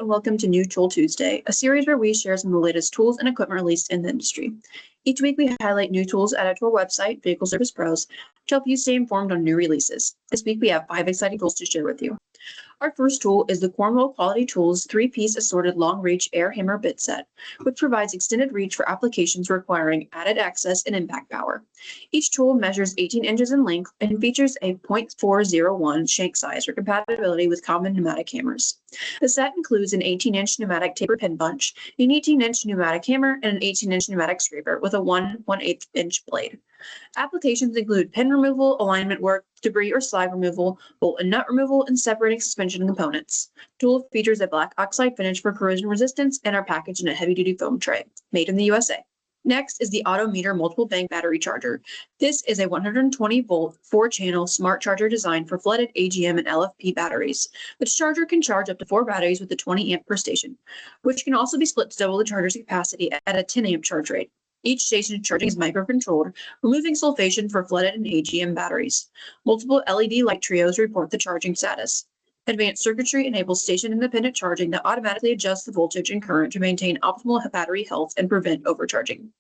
and welcome to New Tool Tuesday, a series where we share some of the latest tools and equipment released in the industry. Each week we highlight new tools added to our website, Vehicle Service Pros, to help you stay informed on new releases. This week we have 5 exciting tools to share with you. Our first tool is the Cornwell Quality Tools 3-piece assorted long-reach air hammer bit set, which provides extended reach for applications requiring added access and impact power. Each tool measures 18 inches in length and features a .401 shank size for compatibility with common pneumatic hammers. The set includes an 18-inch pneumatic taper pin punch, an 18-inch pneumatic hammer, and an 18-inch pneumatic scraper with a 1/8-inch blade. Applications include pin removal, alignment work, debris or slag removal, bolt and nut removal, and separating suspension components. Tool features a black oxide finish for corrosion resistance and are packaged in a heavy-duty foam tray, made in the USA. Next is the AutoMeter multiple bank battery charger. This is a 120-volt, 4-channel smart charger designed for flooded AGM and LFP batteries. This charger can charge up to 4 batteries with a 20 amp per station, which can also be split to double the charger's capacity at a 10 amp charge rate. Each station charging is micro-controlled, removing sulfation for flooded and AGM batteries. Multiple LED light trios report the charging status. Advanced circuitry enables station-independent charging that automatically adjusts the voltage and current to maintain optimal battery health and prevent overcharging.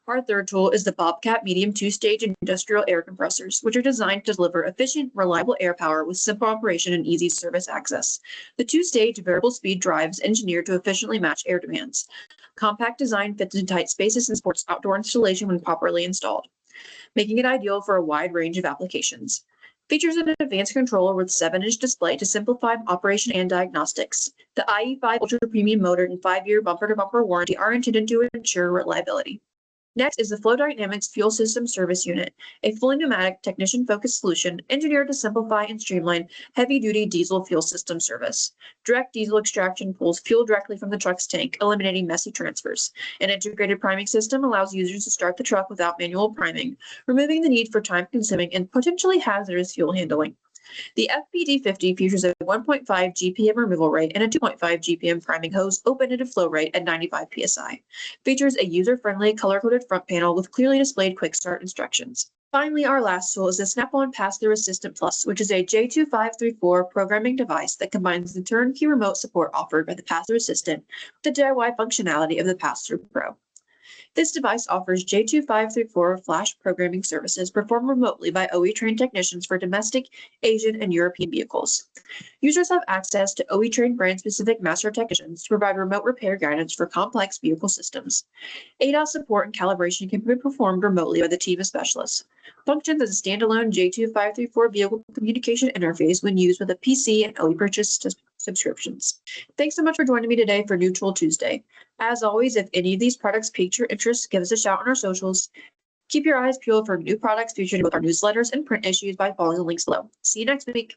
Our third tool is the Bobcat medium 2-stage industrial air compressors, which are designed to deliver efficient, reliable air power with simple operation and easy service access. The 2-stage variable speed drive is engineered to efficiently match air demands. Compact design fits into tight spaces and supports outdoor installation when properly installed, making it ideal for a wide range of applications. Features an advanced controller with 7-inch display to simplify operation and diagnostics. The IE5 Ultra Premium motor and 5-year bumper-to-bumper warranty are intended to ensure reliability. Next is the Flo-Dynamics Fuel System Service Unit, a fully pneumatic, technician-focused solution engineered to simplify and streamline heavy-duty diesel fuel system service. Direct diesel extraction pulls fuel directly from the truck's tank, eliminating messy transfers. An integrated priming system allows users to start the truck without manual priming, removing the need for time-consuming and potentially hazardous fuel handling. The FPD50 features a 1.5 GPM removal rate and a 2.5 GPM priming hose open-ended flow rate at 95 psi. Features a user-friendly color-coded front panel with clearly displayed quick start instructions. Finally, our last tool is the Snap-on Pass-Through Assistant Plus, which is a J2534 programming device that combines the turnkey remote support offered by the Pass-Through Assistant with the DIY functionality of the Pass-Through Pro. This device offers J2534 flash programming services performed remotely by OE-trained technicians for domestic, Asian, and European vehicles. Users have access to OE-trained brand-specific master technicians to provide remote repair guidance for complex vehicle systems. ADAS support and calibration can be performed remotely by the team of specialists. Functions as a standalone J2534 vehicle communication interface when used with a PC and OE purchase subscriptions. Thanks so much for joining me today for New Tool Tuesday. As always, if any of these products piqued your interest, give us a shout on our socials. Keep your eyes peeled for new products featured in both our newsletters and print issues by following the links below. See you next week.